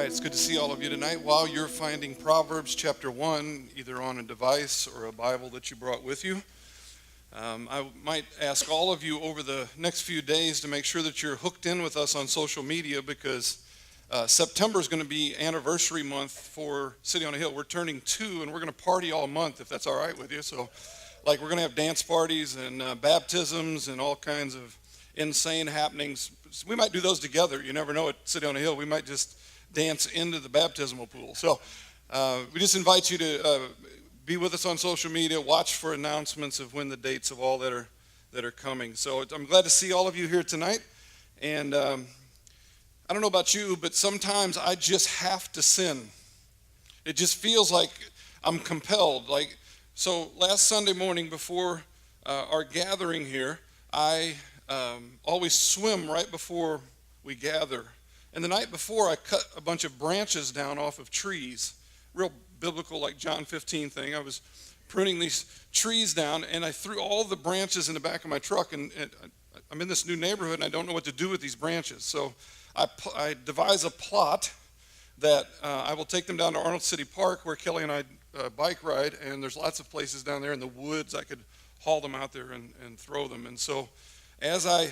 It's good to see all of you tonight. While you're finding Proverbs chapter 1, either on a device or a Bible that you brought with you, I might ask all of you over the next few days to make sure that you're hooked in with us on social media because September is going to be anniversary month for City on a Hill. We're turning 2 and we're going to party all month if that's all right with you. So we're going to have dance parties and baptisms and all kinds of insane happenings. We might do those together. You never know at City on a Hill. We might just dance into the baptismal pool. So we just invite you to be with us on social media, watch for announcements of when the dates of all that are coming. So I'm glad to see all of you here tonight. And I don't know about you, but sometimes I just have to sin. It just feels like I'm compelled. So last Sunday morning before our gathering here, I always swim right before we gather. And the night before, I cut a bunch of branches down off of trees. Real biblical, like John 15 thing. I was pruning these trees down, and I threw all the branches in the back of my truck. And I'm in this new neighborhood, and I don't know what to do with these branches. So I devise a plot that I will take them down to Arnold City Park, where Kelly and I bike ride. And there's lots of places down there in the woods I could haul them out there and throw them. And so as I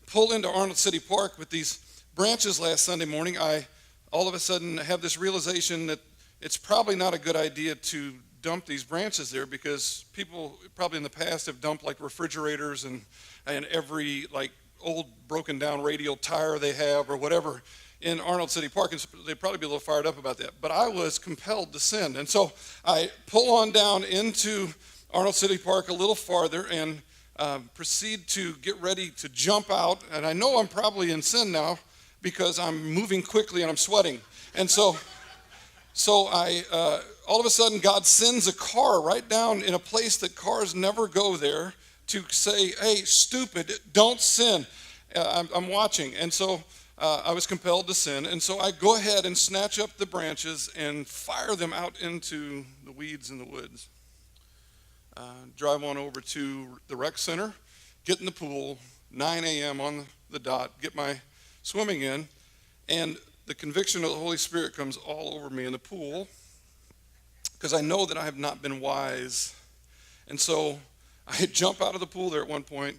pull into Arnold City Park with these branches last Sunday morning, I all of a sudden have this realization that it's probably not a good idea to dump these branches there because people probably in the past have dumped refrigerators and every old broken down radial tire they have or whatever in Arnold City Park, and they'd probably be a little fired up about that. But I was compelled to sin, and so I pull on down into Arnold City Park a little farther and proceed to get ready to jump out, and I know I'm probably in sin now because I'm moving quickly and I'm sweating. And so I, all of a sudden, God sends a car right down in a place that cars never go there to say, hey, stupid, don't sin. I'm watching. And so I was compelled to sin. And so I go ahead and snatch up the branches and fire them out into the weeds in the woods. Drive on over to the rec center, get in the pool, 9 a.m. on the dot, get my swimming in, and the conviction of the Holy Spirit comes all over me in the pool because I know that I have not been wise. And so I jump out of the pool there at one point,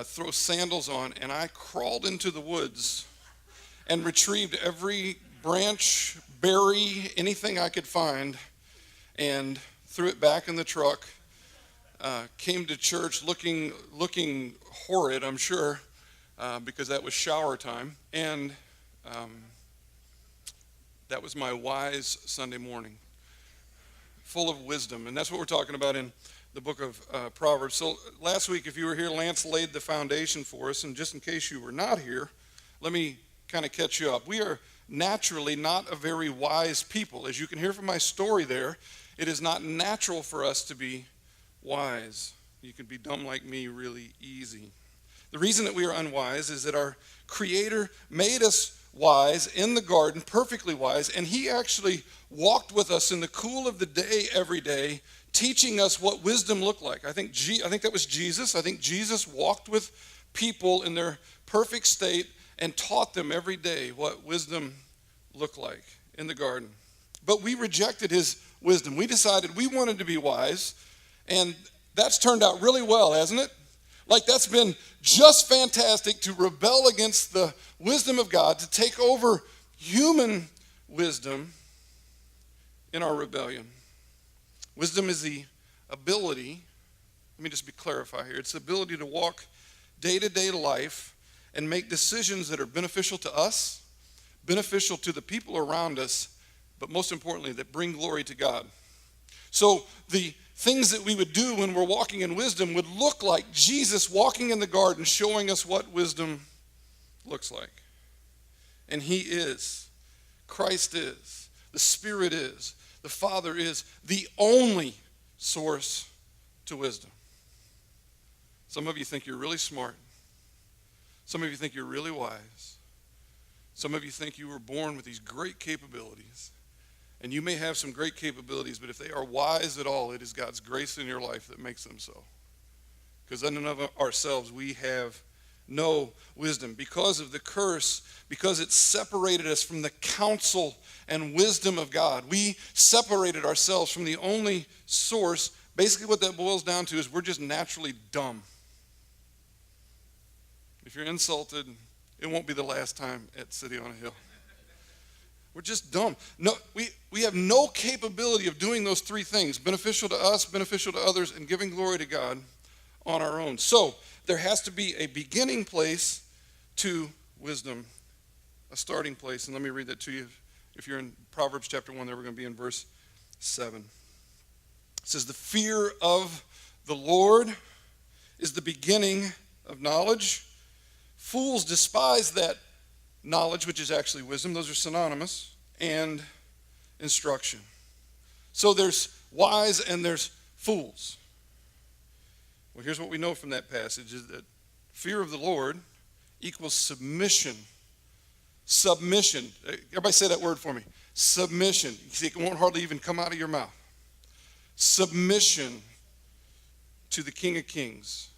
throw sandals on, and I crawled into the woods and retrieved every branch, berry, anything I could find, and threw it back in the truck. Came to church looking horrid, I'm sure, because that was shower time. And that was my wise Sunday morning, full of wisdom. And that's what we're talking about in the book of Proverbs. So last week, if you were here, Lance laid the foundation for us. And just in case you were not here, let me kind of catch you up. We are naturally not a very wise people. As you can hear from my story there, it is not natural for us to be wise. You can be dumb like me really easy. The reason that we are unwise is that our Creator made us wise in the garden, perfectly wise, and He actually walked with us in the cool of the day every day, teaching us what wisdom looked like. I think that was Jesus. I think Jesus walked with people in their perfect state and taught them every day what wisdom looked like in the garden. But we rejected His wisdom. We decided we wanted to be wise, and that's turned out really well, hasn't it? That's been just fantastic to rebel against the wisdom of God, to take over human wisdom in our rebellion. Wisdom is the ability, let me just clarify here, it's the ability to walk day-to-day life and make decisions that are beneficial to us, beneficial to the people around us, but most importantly, that bring glory to God. So the things that we would do when we're walking in wisdom would look like Jesus walking in the garden, showing us what wisdom looks like. And He is, Christ is, the Spirit is, the Father is the only source to wisdom. Some of you think you're really smart. Some of you think you're really wise. Some of you think you were born with these great capabilities. And you may have some great capabilities, but if they are wise at all, it is God's grace in your life that makes them so. Because in and of ourselves, we have know wisdom. Because of the curse, because it separated us from the counsel and wisdom of God. We separated ourselves from the only source. Basically what that boils down to is we're just naturally dumb. If you're insulted, it won't be the last time at City on a Hill. We're just dumb. No, we have no capability of doing those three things, beneficial to us, beneficial to others, and giving glory to God on our own. So there has to be a beginning place to wisdom, a starting place. And let me read that to you. If you're in Proverbs chapter 1, there we're going to be in verse 7. It says, the fear of the Lord is the beginning of knowledge. Fools despise that knowledge, which is actually wisdom. Those are synonymous. And instruction. So there's wise and there's fools. Well, here's what we know from that passage is that fear of the Lord equals submission. Submission. Everybody say that word for me. Submission. You see, it won't hardly even come out of your mouth. Submission to the King of Kings.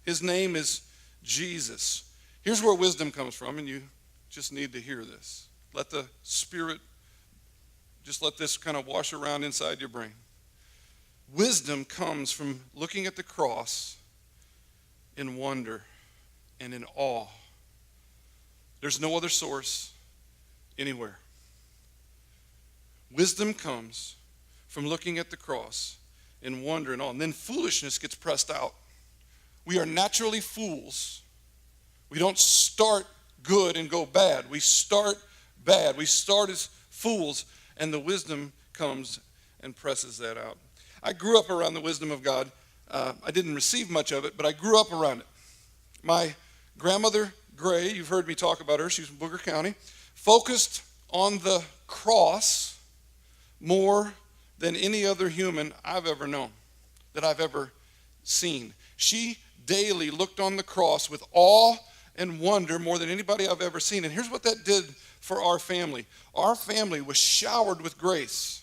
His name is Jesus. Here's where wisdom comes from, and you just need to hear this. Let the Spirit, just let this kind of wash around inside your brain. Wisdom comes from looking at the cross in wonder and in awe. There's no other source anywhere. Wisdom comes from looking at the cross in wonder and awe. And then foolishness gets pressed out. We are naturally fools. We don't start good and go bad. We start bad. We start as fools, and the wisdom comes and presses that out. I grew up around the wisdom of God. I didn't receive much of it, but I grew up around it. My grandmother, Gray, you've heard me talk about her. She's from Booker County, focused on the cross more than any other human I've ever known, that I've ever seen. She daily looked on the cross with awe and wonder more than anybody I've ever seen. And here's what that did for our family. Our family was showered with grace.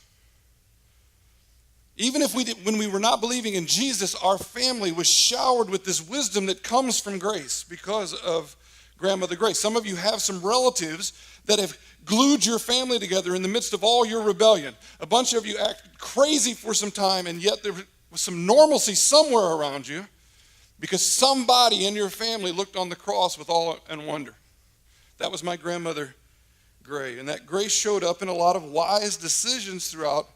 Even if when we were not believing in Jesus, our family was showered with this wisdom that comes from grace because of Grandmother Grace. Some of you have some relatives that have glued your family together in the midst of all your rebellion. A bunch of you acted crazy for some time, and yet there was some normalcy somewhere around you because somebody in your family looked on the cross with awe and wonder. That was my grandmother Gray, and that grace showed up in a lot of wise decisions throughout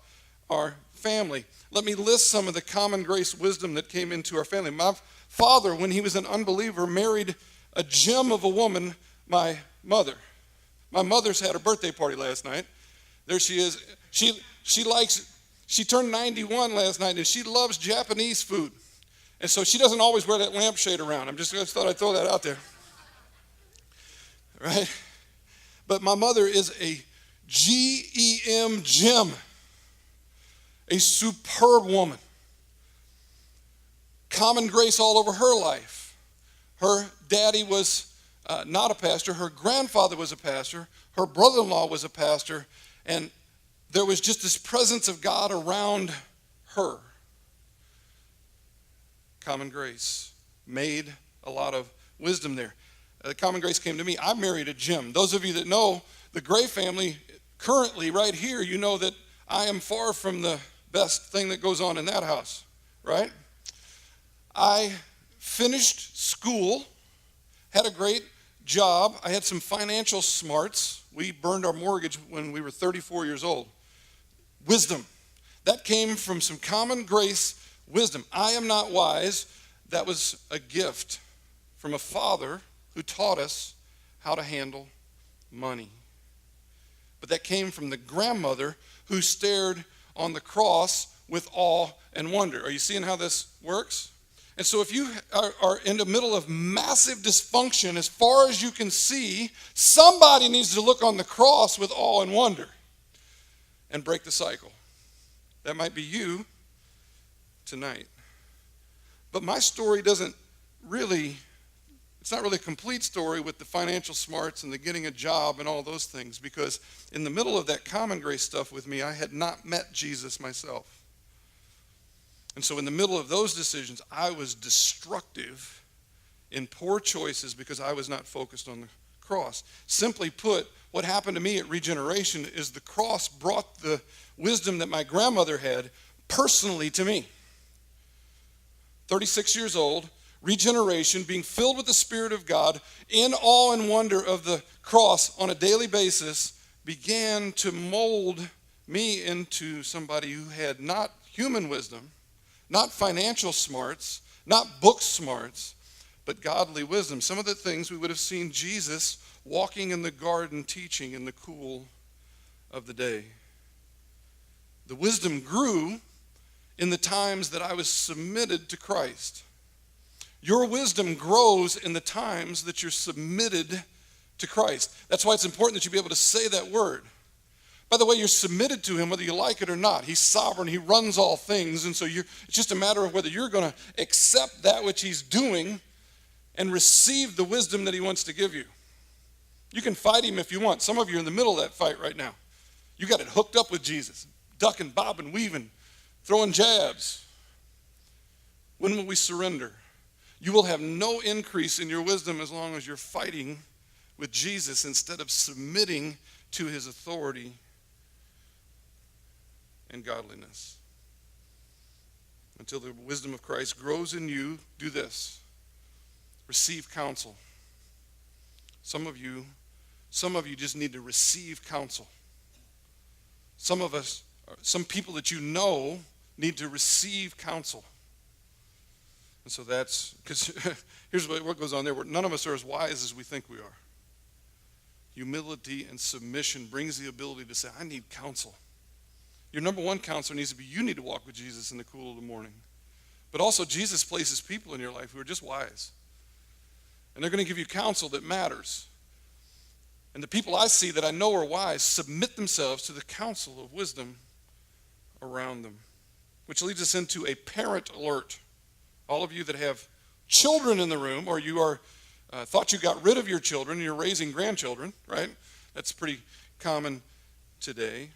our family. Let me list some of the common grace wisdom that came into our family. My father, when he was an unbeliever, married a gem of a woman, my mother. My mother's had her birthday party last night. There she is. She turned 91 last night, and she loves Japanese food. And so she doesn't always wear that lampshade around. I just thought I'd throw that out there. Right? But my mother is a GEM gem, a superb woman. Common grace all over her life. Her daddy was not a pastor. Her grandfather was a pastor. Her brother-in-law was a pastor. And there was just this presence of God around her. Common grace made a lot of wisdom there. Common grace came to me. I married a Jim. Those of you that know the Gray family currently right here, you know that I am far from the best thing that goes on in that house, right? I finished school, had a great job. I had some financial smarts. We burned our mortgage when we were 34 years old. Wisdom. That came from some common grace wisdom. I am not wise. That was a gift from a father who taught us how to handle money. But that came from the grandmother who stared on the cross with awe and wonder. Are you seeing how this works? And so if you are in the middle of massive dysfunction, as far as you can see, somebody needs to look on the cross with awe and wonder and break the cycle. That might be you tonight. But my story it's not really a complete story with the financial smarts and the getting a job and all those things, because in the middle of that common grace stuff with me, I had not met Jesus myself. And so in the middle of those decisions, I was destructive in poor choices because I was not focused on the cross. Simply put, what happened to me at Regeneration is the cross brought the wisdom that my grandmother had personally to me. 36 years old, Regeneration, being filled with the Spirit of God, in awe and wonder of the cross on a daily basis, began to mold me into somebody who had not human wisdom, not financial smarts, not book smarts, but godly wisdom. Some of the things we would have seen Jesus walking in the garden teaching in the cool of the day. The wisdom grew in the times that I was submitted to Christ. Your wisdom grows in the times that you're submitted to Christ. That's why it's important that you be able to say that word. By the way, you're submitted to him whether you like it or not. He's sovereign. He runs all things. And so it's just a matter of whether you're going to accept that which he's doing and receive the wisdom that he wants to give you. You can fight him if you want. Some of you are in the middle of that fight right now. You got it hooked up with Jesus, ducking, bobbing, weaving, throwing jabs. When will we surrender? You will have no increase in your wisdom as long as you're fighting with Jesus instead of submitting to his authority and godliness. Until the wisdom of Christ grows in you, do this. Receive counsel. Some of you just need to receive counsel. Some people that you know need to receive counsel. And so that's, because here's what goes on there. None of us are as wise as we think we are. Humility and submission brings the ability to say, I need counsel. Your number one counselor needs to be, you need to walk with Jesus in the cool of the morning. But also, Jesus places people in your life who are just wise. And they're going to give you counsel that matters. And the people I see that I know are wise submit themselves to the counsel of wisdom around them. Which leads us into a parent alert. All of you that have children in the room, or you are thought you got rid of your children and you're raising grandchildren, right? That's pretty common today.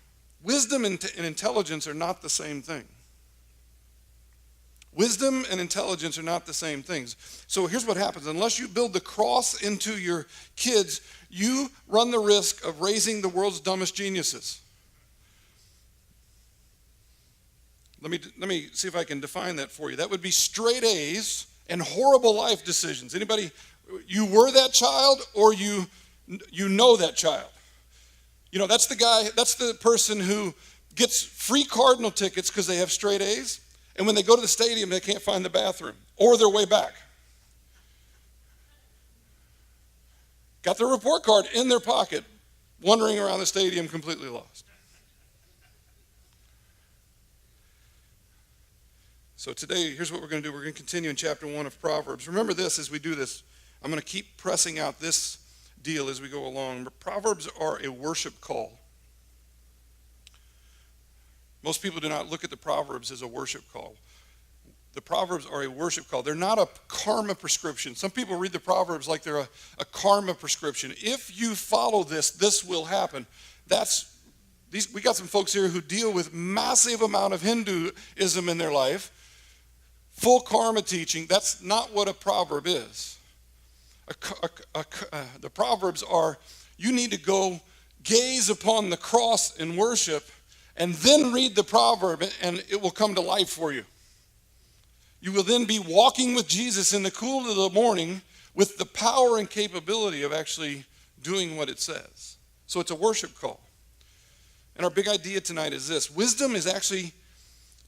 Wisdom and intelligence are not the same thing. Wisdom and intelligence are not the same things. So here's what happens. Unless you build the cross into your kids, you run the risk of raising the world's dumbest geniuses. Let me see if I can define that for you. That would be straight A's and horrible life decisions. Anybody, you were that child or you know that child? You know, that's the person who gets free Cardinal tickets because they have straight A's, and when they go to the stadium, they can't find the bathroom or their way back. Got their report card in their pocket, wandering around the stadium completely lost. So today, here's what we're going to do. We're going to continue in chapter 1 of Proverbs. Remember this as we do this. I'm going to keep pressing out this deal as we go along. But Proverbs are a worship call. Most people do not look at the Proverbs as a worship call. The Proverbs are a worship call. They're not a karma prescription. Some people read the Proverbs like they're a karma prescription. If you follow this, this will happen. We got some folks here who deal with massive amount of Hinduism in their life. Full karma teaching. That's not what a proverb is. The Proverbs are, you need to go gaze upon the cross in worship and then read the proverb and it will come to life for you. You will then be walking with Jesus in the cool of the morning with the power and capability of actually doing what it says. So it's a worship call. And our big idea tonight is this. Wisdom is actually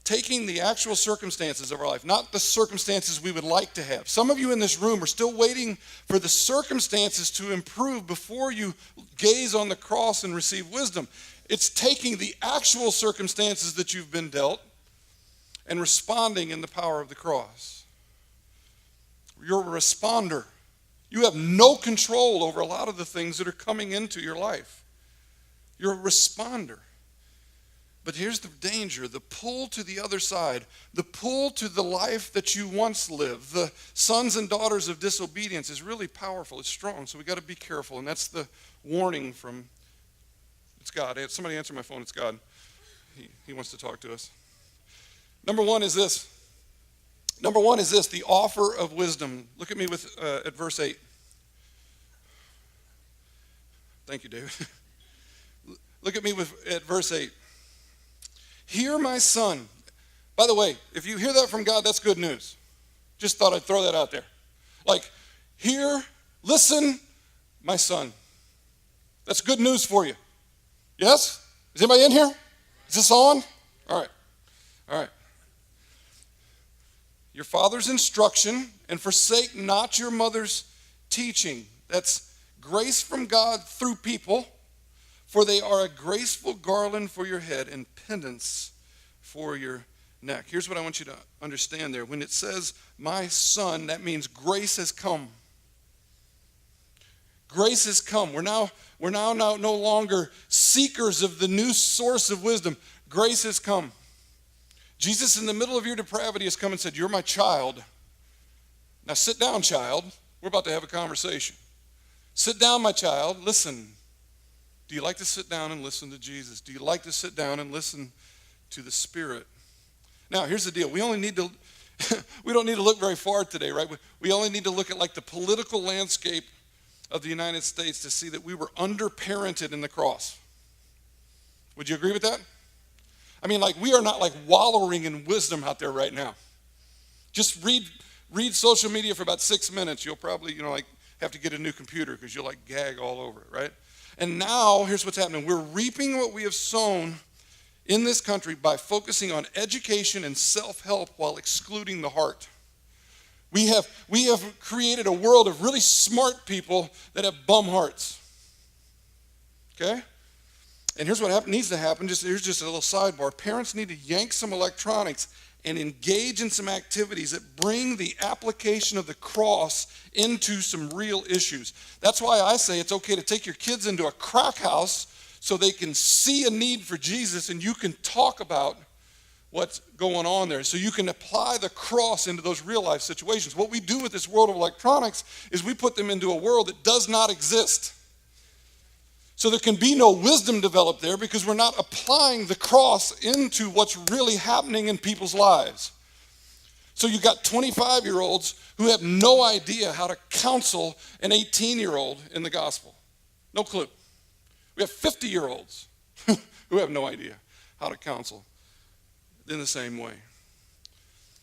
taking the actual circumstances of our life, not the circumstances we would like to have. Some of you in this room are still waiting for the circumstances to improve before you gaze on the cross and receive wisdom. It's taking the actual circumstances that you've been dealt and responding in the power of the cross. You're a responder. You have no control over a lot of the things that are coming into your life. You're a responder. But here's the danger, the pull to the other side, the pull to the life that you once lived, the sons and daughters of disobedience is really powerful, it's strong, so we got to be careful, and that's the warning from, it's God. Somebody answer my phone, it's God. He wants to talk to us. Number one is this, Number one is this, the offer of wisdom. Look at me at verse 8. Thank you, David. Look at me at verse 8. Hear, my son. By the way, if you hear that from God, that's good news. Just thought I'd throw that out there. Like, hear, listen, my son. That's good news for you. Yes? Is anybody in here? Is this on? All right. Your father's instruction, and forsake not your mother's teaching. That's grace from God through people, for they are a graceful garland for your head and pendants for your neck. Here's what I want you to understand there. When it says, my son, that means grace has come. Grace has come. We're now no longer seekers of the new source of wisdom. Grace has come. Jesus, in the middle of your depravity, has come and said, you're my child. Now sit down, child. We're about to have a conversation. Sit down, my child. Listen. Do you like to sit down and listen to Jesus? Do you like to sit down and listen to the Spirit? Now, here's the deal. We don't need to look very far today, right? We only need to look at like the political landscape of the United States to see that we were underparented in the cross. Would you agree with that? I mean, like, we are not like wallowing in wisdom out there right now. Just read social media for about 6 minutes. You'll probably, like have to get a new computer because you'll like gag all over it, right? And now, here's what's happening. We're reaping what we have sown in this country by focusing on education and self-help while excluding the heart. We have created a world of really smart people that have bum hearts. Okay? And here's what needs to happen. Here's just a little sidebar. Parents need to yank some electronics and engage in some activities that bring the application of the cross into some real issues. That's why I say it's okay to take your kids into a crack house so they can see a need for Jesus and you can talk about what's going on there. So you can apply the cross into those real life situations. What we do with this world of electronics is we put them into a world that does not exist. So there can be no wisdom developed there because we're not applying the cross into what's really happening in people's lives. So you got 25-year-olds who have no idea how to counsel an 18-year-old in the gospel. No clue. We have 50-year-olds who have no idea how to counsel in the same way.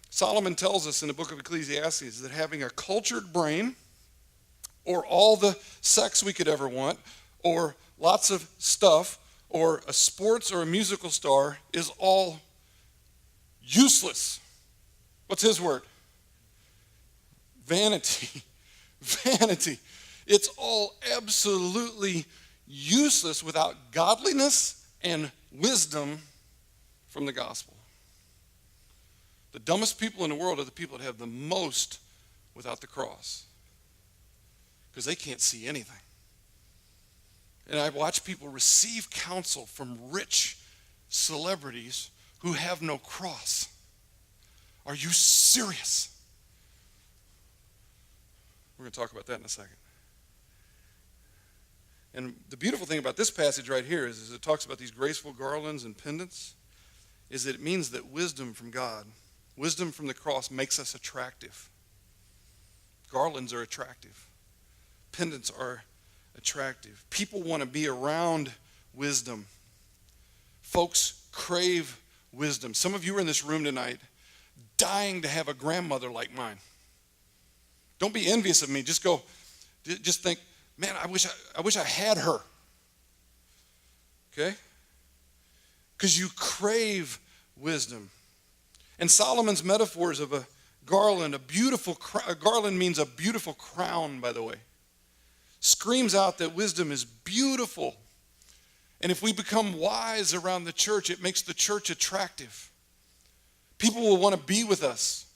Solomon tells us in the book of Ecclesiastes that having a cultured brain or all the sex we could ever want or lots of stuff or a sports or a musical star is all useless. What's his word? Vanity. Vanity. It's all absolutely useless without godliness and wisdom from the gospel. The dumbest people in the world are the people that have the most without the cross because they can't see anything. And I watch people receive counsel from rich celebrities who have no cross. Are you serious? We're going to talk about that in a second. And the beautiful thing about this passage right here is it talks about these graceful garlands and pendants, is that it means that wisdom from God, wisdom from the cross makes us attractive. Garlands are attractive. Pendants are attractive. People want to be around wisdom. Folks crave wisdom. Some of you are in this room tonight dying to have a grandmother like mine. Don't be envious of me. Just think, man, I wish I had her. Okay? Because you crave wisdom. And Solomon's metaphors of a garland, a garland means a beautiful crown, by the way, screams out that wisdom is beautiful. And if we become wise around the church, it makes the church attractive. People will want to be with us.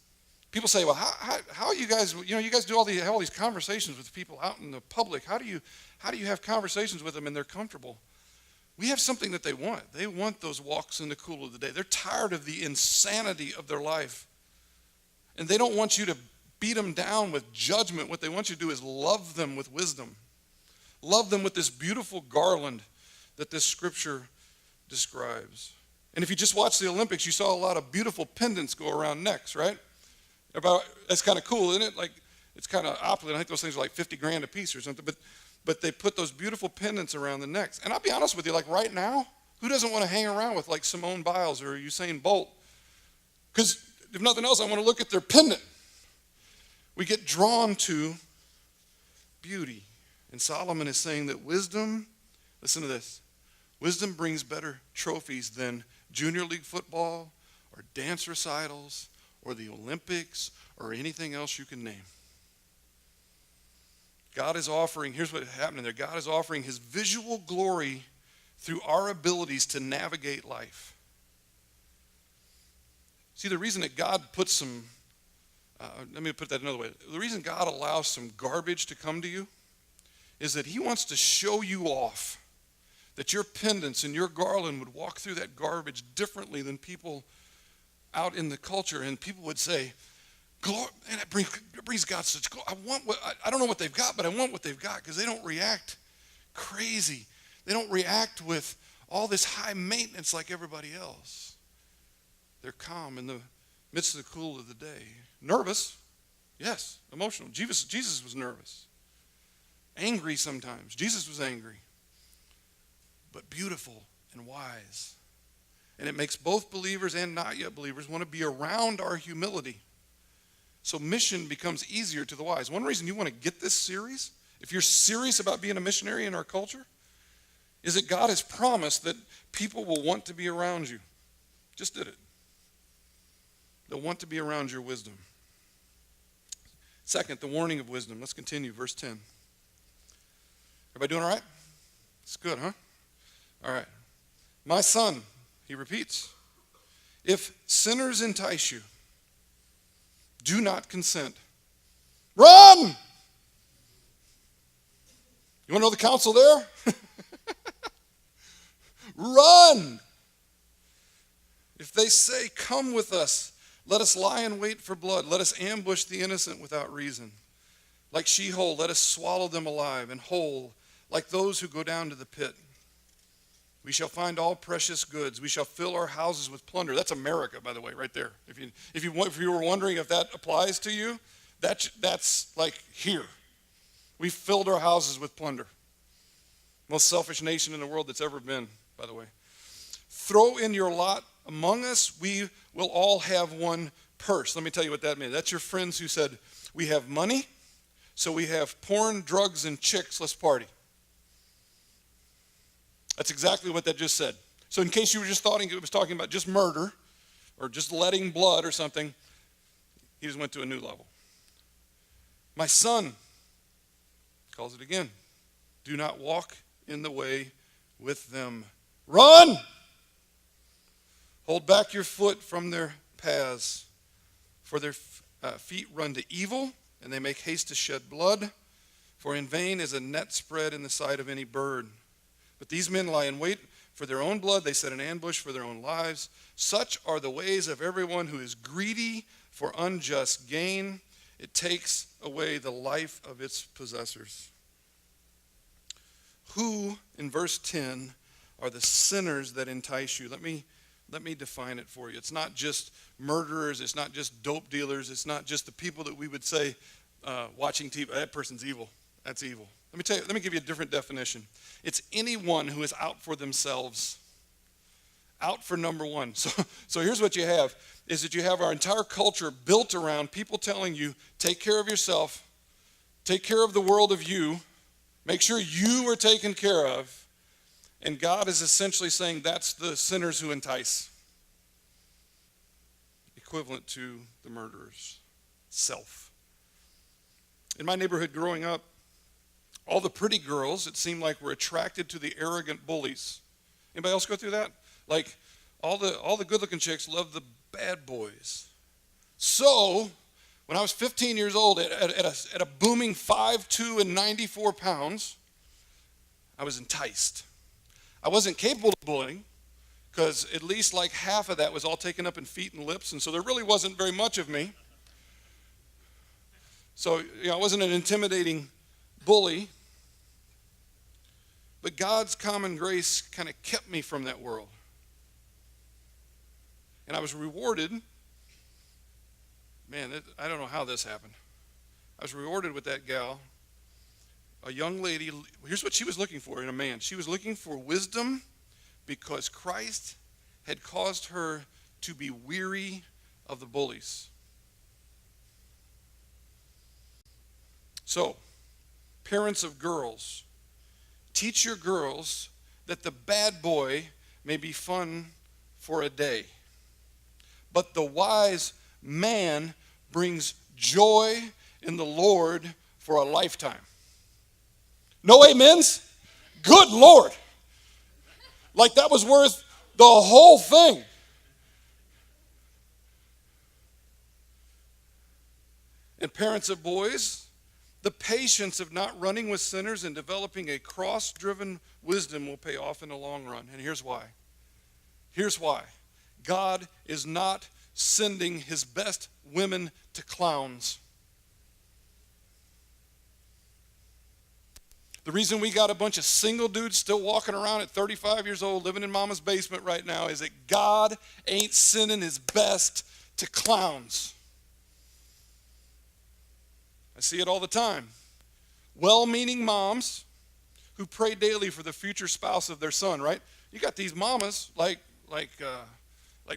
People say, well, how are you guys, you guys do have all these conversations with people out in the public. How do you have conversations with them and they're comfortable? We have something that they want. They want those walks in the cool of the day. They're tired of the insanity of their life. And they don't want you to beat them down with judgment. What they want you to do is love them with wisdom. Love them with this beautiful garland that this scripture describes. And if you just watched the Olympics, you saw a lot of beautiful pendants go around necks, right? That's kind of cool, isn't it? Like, it's kind of opulent. I think those things are like 50 grand a piece or something. But they put those beautiful pendants around the necks. And I'll be honest with you, like right now, who doesn't want to hang around with like Simone Biles or Usain Bolt? Because if nothing else, I want to look at their pendant. We get drawn to beauty. And Solomon is saying that wisdom, listen to this, wisdom brings better trophies than junior league football or dance recitals or the Olympics or anything else you can name. God is offering, here's what's happening there. God is offering his visual glory through our abilities to navigate life. See, the reason that God puts some, let me put that another way. The reason God allows some garbage to come to you is that he wants to show you off that your pendants and your garland would walk through that garbage differently than people out in the culture. And people would say, glory, and it brings God such glory. I don't know what they've got, but I want what they've got, because they don't react crazy. They don't react with all this high maintenance like everybody else. They're calm in the midst of the cool of the day. Nervous, yes, emotional. Jesus was nervous. Angry sometimes. Jesus was angry. But beautiful and wise. And it makes both believers and not yet believers want to be around our humility. So mission becomes easier to the wise. One reason you want to get this series, if you're serious about being a missionary in our culture, is that God has promised that people will want to be around you. Just did it. They'll want to be around your wisdom. Second, the warning of wisdom. Let's continue, verse 10. Everybody doing all right? It's good, huh? All right. My son, he repeats, if sinners entice you, do not consent. Run! You want to know the counsel there? Run! If they say, come with us, let us lie in wait for blood. Let us ambush the innocent without reason. Like Sheol, let us swallow them alive, and whole, like those who go down to the pit. We shall find all precious goods. We shall fill our houses with plunder. That's America, by the way, right there. If you were wondering if that applies to you, that's like here. We filled our houses with plunder. Most selfish nation in the world that's ever been, by the way. Throw in your lot among us. We will all have one purse. Let me tell you what that means. That's your friends who said, we have money, so we have porn, drugs, and chicks. Let's party. That's exactly what that just said. So in case you were just thought it was talking about just murder or just letting blood or something, he just went to a new level. My son, calls it again, do not walk in the way with them. Run! Hold back your foot from their paths, for their feet run to evil, and they make haste to shed blood. For in vain is a net spread in the sight of any bird. But these men lie in wait for their own blood. They set an ambush for their own lives. Such are the ways of everyone who is greedy for unjust gain. It takes away the life of its possessors. Who, in verse 10, are the sinners that entice you? Let me define it for you. It's not just murderers. It's not just dope dealers. It's not just the people that we would say watching TV. That person's evil. That's evil. Let me give you a different definition. It's anyone who is out for themselves, out for number one. So here's what you have, is that you have our entire culture built around people telling you, take care of yourself, take care of the world of you, make sure you are taken care of. And God is essentially saying that's the sinners who entice. Equivalent to the murderers. Self. In my neighborhood growing up, all the pretty girls, it seemed like, were attracted to the arrogant bullies. Anybody else go through that? Like, all the good-looking chicks loved the bad boys. So, when I was 15 years old, at a booming 5'2" and 94 pounds, I was enticed. I wasn't capable of bullying, because at least like half of that was all taken up in feet and lips, and so there really wasn't very much of me. So, I wasn't an intimidating bully, but God's common grace kind of kept me from that world. And I was rewarded I don't know how this happened. I was rewarded with that gal, a young lady. Here's what she was looking for in a man. She was looking for wisdom because Christ had caused her to be weary of the bullies. So, parents of girls, teach your girls that the bad boy may be fun for a day, but the wise man brings joy in the Lord for a lifetime. No amens? Good Lord. Like that was worth the whole thing. And parents of boys, the patience of not running with sinners and developing a cross-driven wisdom will pay off in the long run. And here's why. Here's why. God is not sending his best women to clowns. The reason we got a bunch of single dudes still walking around at 35 years old living in mama's basement right now is that God ain't sending his best to clowns. I see it all the time. Well-meaning moms who pray daily for the future spouse of their son, right? You got these mamas like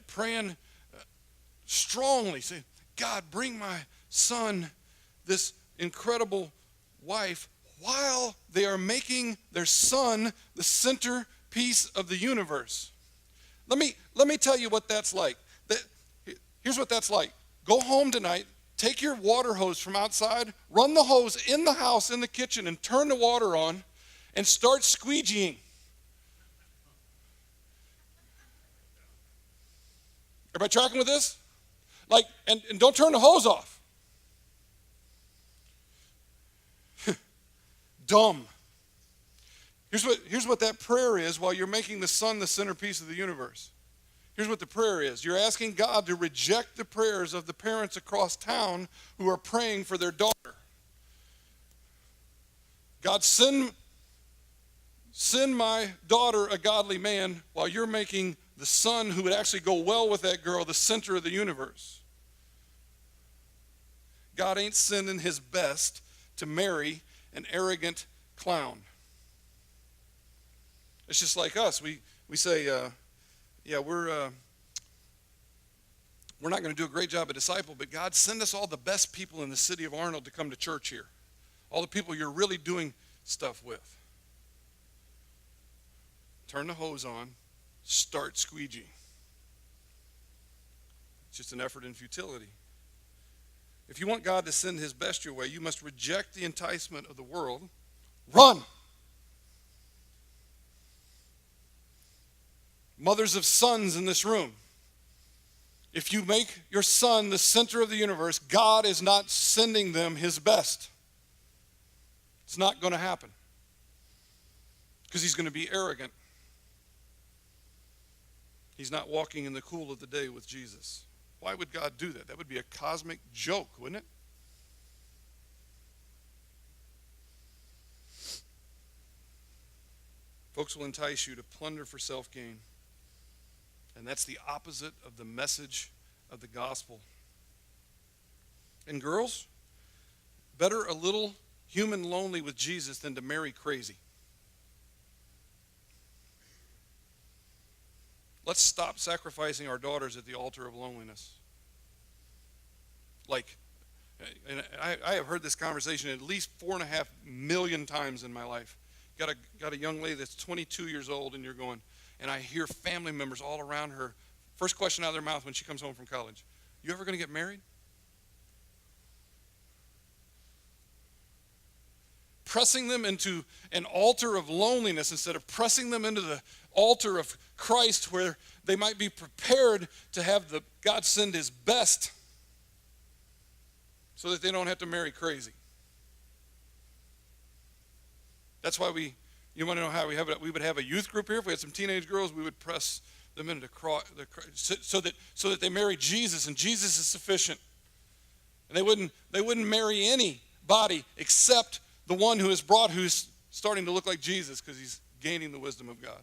praying strongly, say, God, bring my son this incredible wife, while they are making their son the centerpiece of the universe. Let me tell you what that's like. Here's what that's like. Go home tonight, take your water hose from outside, run the hose in the house, in the kitchen, and turn the water on, and start squeegeeing. Everybody tracking with this? And don't turn the hose off. Dumb. Here's what that prayer is while you're making the son the centerpiece of the universe. Here's what the prayer is. You're asking God to reject the prayers of the parents across town who are praying for their daughter. God, send my daughter a godly man while you're making the son who would actually go well with that girl the center of the universe. God ain't sending his best to marry an arrogant clown. It's just like us. We say, we're not going to do a great job of disciple, but God, send us all the best people in the city of Arnold to come to church here. All the people you're really doing stuff with. Turn the hose on, start squeegeeing. It's just an effort in futility. If you want God to send his best your way, you must reject the enticement of the world. Run! Mothers of sons in this room, if you make your son the center of the universe, God is not sending them his best. It's not going to happen. Because he's going to be arrogant. He's not walking in the cool of the day with Jesus. Why would God do that? That would be a cosmic joke, wouldn't it? Folks will entice you to plunder for self-gain. And that's the opposite of the message of the gospel. And girls, better a little human lonely with Jesus than to marry crazy. Let's stop sacrificing our daughters at the altar of loneliness. And I have heard this conversation at least 4.5 million times in my life. Got a young lady that's 22 years old, and you're going, and I hear family members all around her. First question out of their mouth when she comes home from college, you ever going to get married? Pressing them into an altar of loneliness instead of pressing them into the altar of Christ where they might be prepared to have God send his best so that they don't have to marry crazy. That's why you want to know how we would have a youth group here. If we had some teenage girls, we would press them into so that they marry Jesus, and Jesus is sufficient. And they wouldn't marry anybody except the one who's starting to look like Jesus because he's gaining the wisdom of God.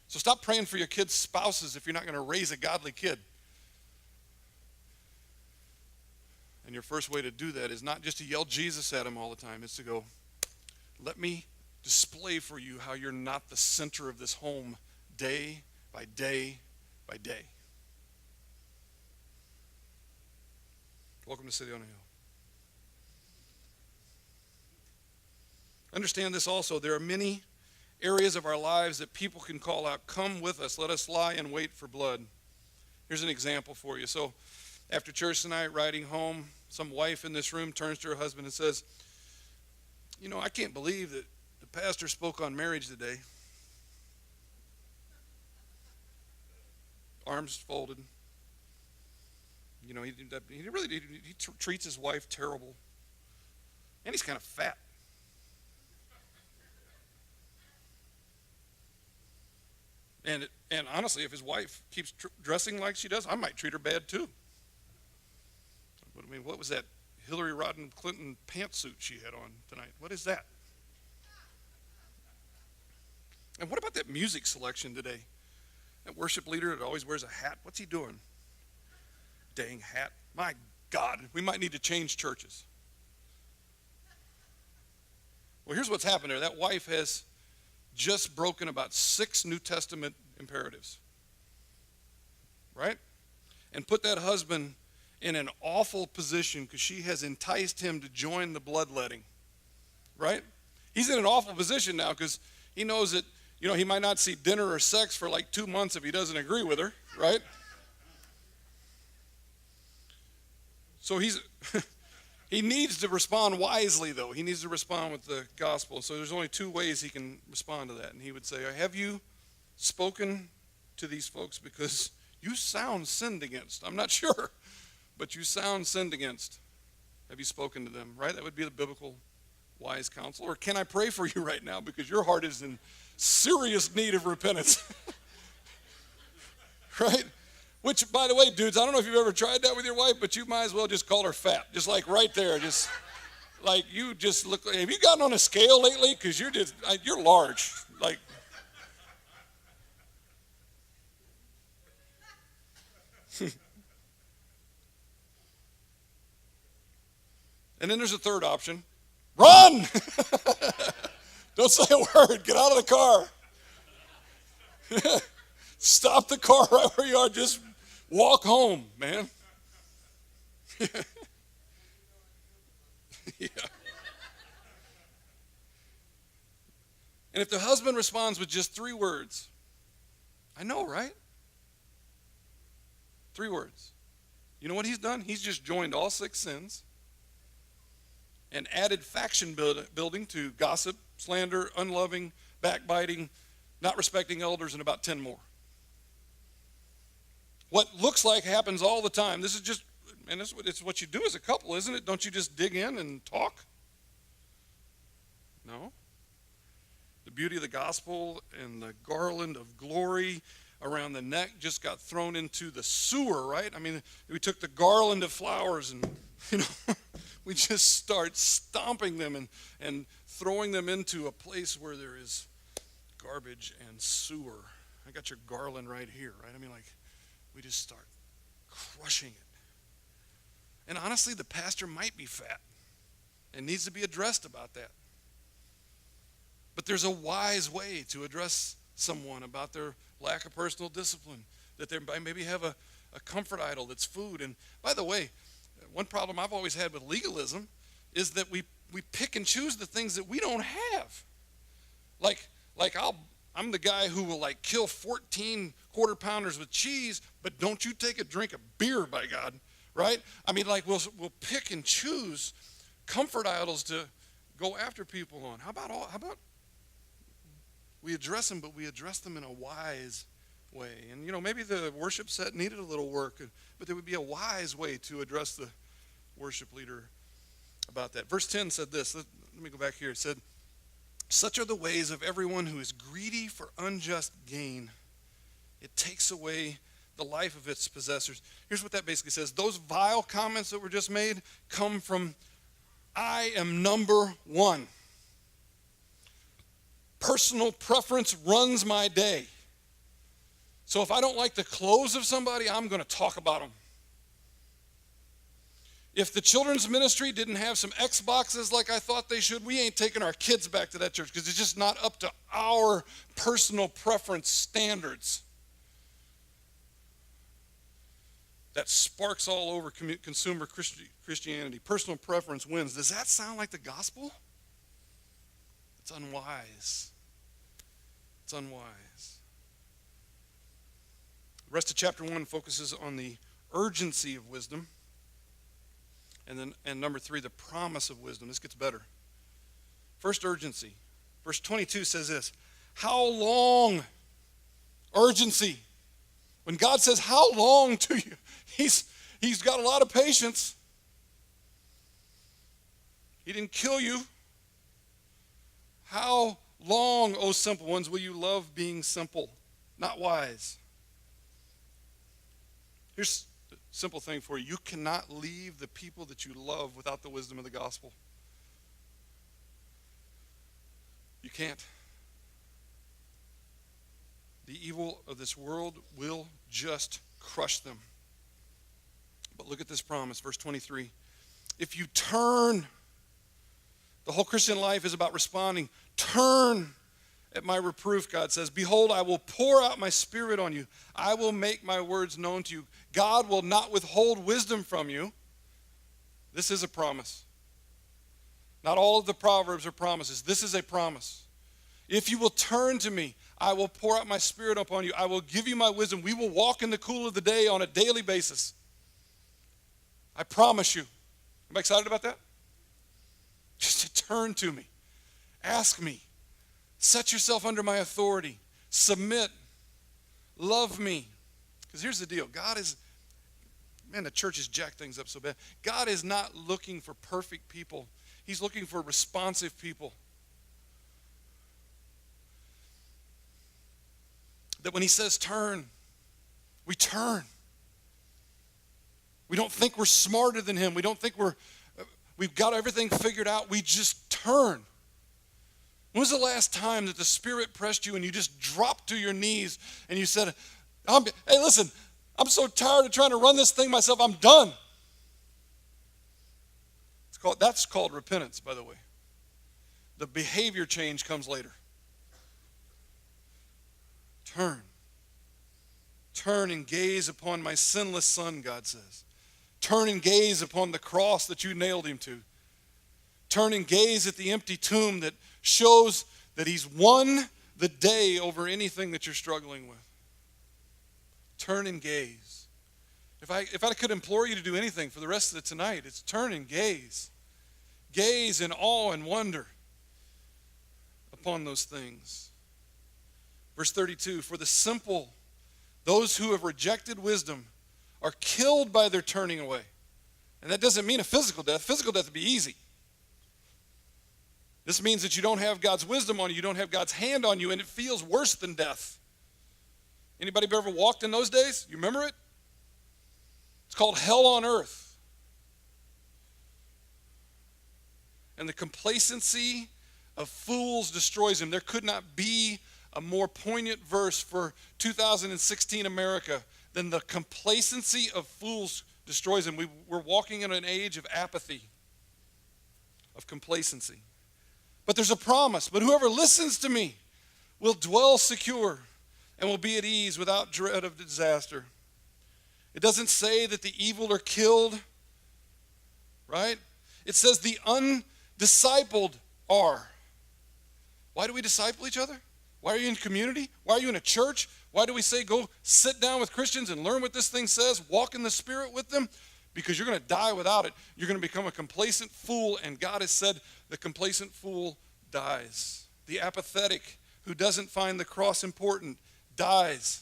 So stop praying for your kids' spouses if you're not going to raise a godly kid. And your first way to do that is not just to yell Jesus at him all the time. It's to go, let me display for you how you're not the center of this home day by day by day. Welcome to City on a Hill. Understand this also. There are many areas of our lives that people can call out, come with us, let us lie in wait for blood. Here's an example for you. So after church tonight, riding home, some wife in this room turns to her husband and says, you know, I can't believe that the pastor spoke on marriage today. Arms folded. You know, he treats his wife terrible. And he's kind of fat. And honestly, if his wife keeps dressing like she does, I might treat her bad too. But I mean, what was that Hillary Rodham Clinton pantsuit she had on tonight? What is that? And what about that music selection today? That worship leader that always wears a hat, what's he doing? Dang hat. My God, we might need to change churches. Well, here's what's happened there. That wife has just broken about 6 New Testament imperatives, right? And put that husband in an awful position because she has enticed him to join the bloodletting, right? He's in an awful position now because he knows that, you know, he might not see dinner or sex for like 2 months if he doesn't agree with her, right? So he needs to respond wisely, though. He needs to respond with the gospel. So there's only 2 ways he can respond to that. And he would say, have you spoken to these folks? Because you sound sinned against. I'm not sure, but you sound sinned against. Have you spoken to them, right? That would be the biblical wise counsel. Or can I pray for you right now because your heart is in serious need of repentance? Right? Which, by the way, dudes, I don't know if you've ever tried that with your wife, but you might as well just call her fat. Just like right there. Just like you just look like, have you gotten on a scale lately? Because you're large. Like, and then there's a third option. Run! Don't say a word. Get out of the car. Stop the car right where you are. Just walk home, man. Yeah. And if the husband responds with just 3 words, I know, right? 3 words. You know what he's done? He's just joined all 6 sins and added faction building to gossip, slander, unloving, backbiting, not respecting elders, and about 10 more. What looks like happens all the time. This is just, and it's what you do as a couple, isn't it? Don't you just dig in and talk? No. The beauty of the gospel and the garland of glory around the neck just got thrown into the sewer, right? I mean, we took the garland of flowers and, you know, we just start stomping them and throwing them into a place where there is garbage and sewer. I got your garland right here, right? I mean, like, we just start crushing it. And honestly, the pastor might be fat and needs to be addressed about that. But there's a wise way to address someone about their lack of personal discipline, that they maybe have a comfort idol that's food. And by the way, one problem I've always had with legalism is that we pick and choose the things that we don't have. Like I'm the guy who will like kill 14 quarter pounders with cheese, but don't you take a drink of beer, by God, right? I mean, like we'll pick and choose comfort idols to go after people on. How about we address them, but we address them in a wise way? And you know, maybe the worship set needed a little work, but there would be a wise way to address the worship leader about that. Verse 10 said this. Let me go back here. It said, such are the ways of everyone who is greedy for unjust gain. It takes away the life of its possessors. Here's what that basically says. Those vile comments that were just made come from, I am number one. Personal preference runs my day. So if I don't like the clothes of somebody, I'm going to talk about them. If the children's ministry didn't have some Xboxes like I thought they should, we ain't taking our kids back to that church because it's just not up to our personal preference standards. That sparks all over consumer Christianity. Personal preference wins. Does that sound like the gospel? It's unwise. It's unwise. The rest of chapter 1 focuses on the urgency of wisdom. And number 3, the promise of wisdom. This gets better. First, urgency. Verse 22 says this, how long? Urgency. When God says, how long to you? He's got a lot of patience. He didn't kill you. How long, O simple ones, will you love being simple, not wise? Here's a simple thing for you. You cannot leave the people that you love without the wisdom of the gospel. You can't. The evil of this world will just crush them. But look at this promise, verse 23. If you turn, the whole Christian life is about responding. Turn at my reproof, God says. Behold, I will pour out my spirit on you. I will make my words known to you. God will not withhold wisdom from you. This is a promise. Not all of the Proverbs are promises. This is a promise. If you will turn to me, I will pour out my spirit upon you. I will give you my wisdom. We will walk in the cool of the day on a daily basis. I promise you. Am I excited about that? Just to turn to me. Ask me. Set yourself under my authority. Submit. Love me. Because here's the deal. The church has jacked things up so bad. God is not looking for perfect people. He's looking for responsive people. That when he says turn, we turn. We don't think we're smarter than him. We don't think we've got everything figured out. We just turn. When was the last time that the Spirit pressed you and you just dropped to your knees and you said, hey, listen, I'm so tired of trying to run this thing myself. I'm done. That's called repentance, by the way. The behavior change comes later. Turn. Turn and gaze upon my sinless Son, God says. Turn and gaze upon the cross that you nailed him to. Turn and gaze at the empty tomb that shows that he's won the day over anything that you're struggling with. Turn and gaze. If I could implore you to do anything for the rest of the tonight, it's turn and gaze. Gaze in awe and wonder upon those things. Verse 32, for the simple, those who have rejected wisdom are killed by their turning away. And that doesn't mean a physical death. Physical death would be easy. This means that you don't have God's wisdom on you. You don't have God's hand on you, and it feels worse than death. Anybody ever walked in those days? You remember it? It's called hell on earth. And the complacency of fools destroys him. There could not be a more poignant verse for 2016 America than the complacency of fools destroys him. We're walking in an age of apathy, of complacency. But there's a promise. But whoever listens to me will dwell secure and will be at ease without dread of disaster. It doesn't say that the evil are killed, right? It says the undiscipled are. Why do we disciple each other? Why are you in community? Why are you in a church? Why do we say go sit down with Christians and learn what this thing says, walk in the Spirit with them? Because you're going to die without it. You're going to become a complacent fool, and God has said the complacent fool dies. The apathetic who doesn't find the cross important dies.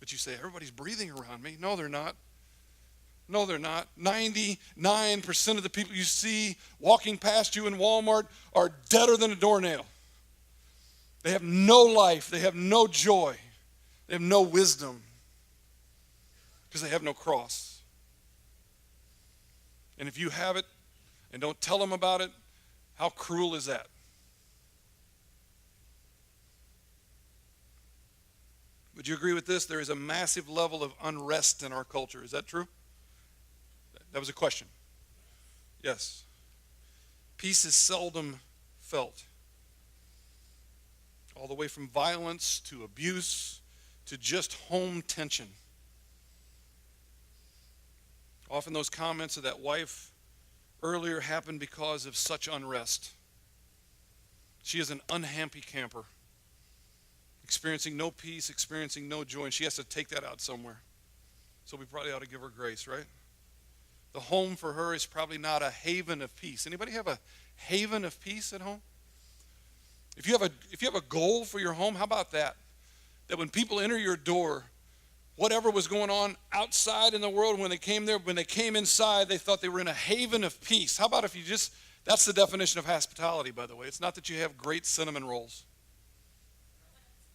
But you say, everybody's breathing around me. No, they're not. No, they're not. 99% of the people you see walking past you in Walmart are deader than a doornail. They have no life. They have no joy. They have no wisdom because they have no cross. And if you have it and don't tell them about it, how cruel is that? Would Would you agree with this? There is a massive level of unrest in our culture. Is that true? That was a question. Yes. Peace is seldom felt. All the way from violence to abuse to just home tension. Often those comments of that wife earlier happened because of such unrest. She is an unhappy camper, experiencing no peace, experiencing no joy, and she has to take that out somewhere. So we probably ought to give her grace, right? The home for her is probably not a haven of peace. Anybody have a haven of peace at home? If you have a goal for your home, how about that? That when people enter your door, whatever was going on outside in the world, when they came there, when they came inside, they thought they were in a haven of peace. How about if you just, that's the definition of hospitality, by the way. It's not that you have great cinnamon rolls.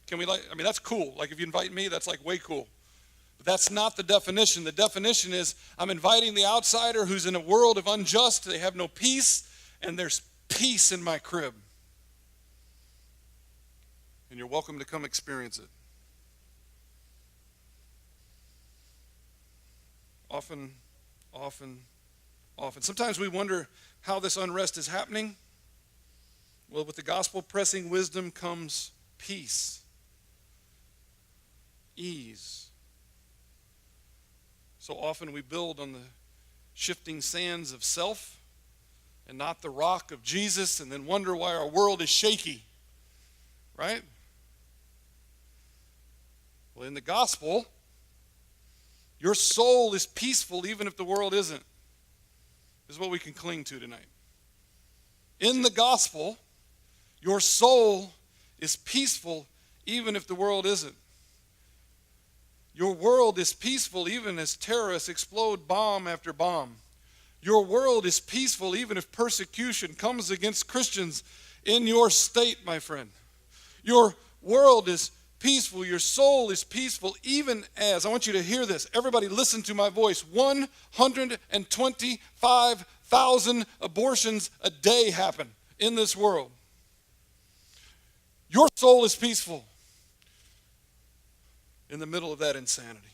That's cool. Like if you invite me, that's like way cool. But that's not the definition. The definition is I'm inviting the outsider who's in a world of unjust, they have no peace, and there's peace in my crib. And you're welcome to come experience it. Often. Sometimes we wonder how this unrest is happening. Well, with the gospel pressing wisdom comes peace, ease. So often we build on the shifting sands of self and not the rock of Jesus, and then wonder why our world is shaky, right? Well, in the gospel, your soul is peaceful even if the world isn't. This is what we can cling to tonight. In the gospel, your soul is peaceful even if the world isn't. Your world is peaceful even as terrorists explode bomb after bomb. Your world is peaceful even if persecution comes against Christians in your state, my friend. Your world is peaceful. Your soul is peaceful even as, I want you to hear this. Everybody listen to my voice. 125,000 abortions a day happen in this world. Your soul is peaceful in the middle of that insanity.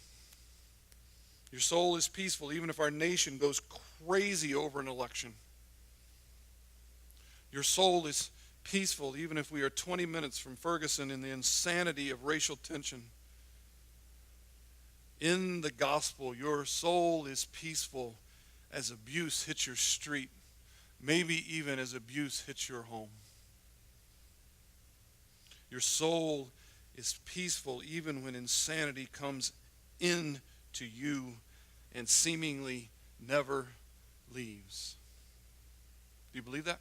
Your soul is peaceful even if our nation goes crazy over an election. Your soul is peaceful even if we are 20 minutes from Ferguson in the insanity of racial tension. In the gospel, your soul is peaceful as abuse hits your street, maybe even as abuse hits your home. Your soul is peaceful even when insanity comes into you and seemingly never leaves. Do you believe that?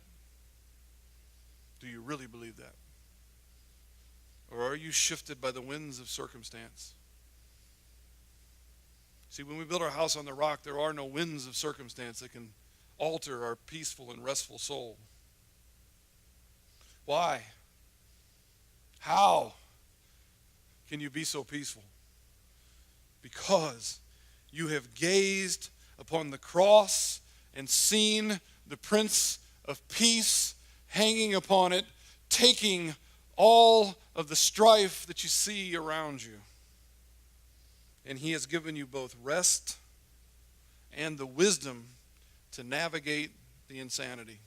Do you really believe that? Or are you shifted by the winds of circumstance? See, when we build our house on the rock, there are no winds of circumstance that can alter our peaceful and restful soul. Why? How can you be so peaceful? Because you have gazed upon the cross and seen the Prince of Peace hanging upon it, taking all of the strife that you see around you. And he has given you both rest and the wisdom to navigate the insanity.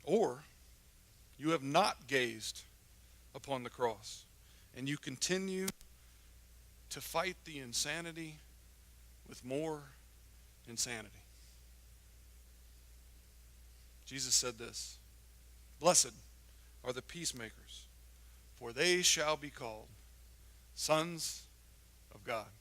Or you have not gazed upon the cross and you continue to fight the insanity with more insanity. Jesus said this, "Blessed are the peacemakers, for they shall be called sons of God."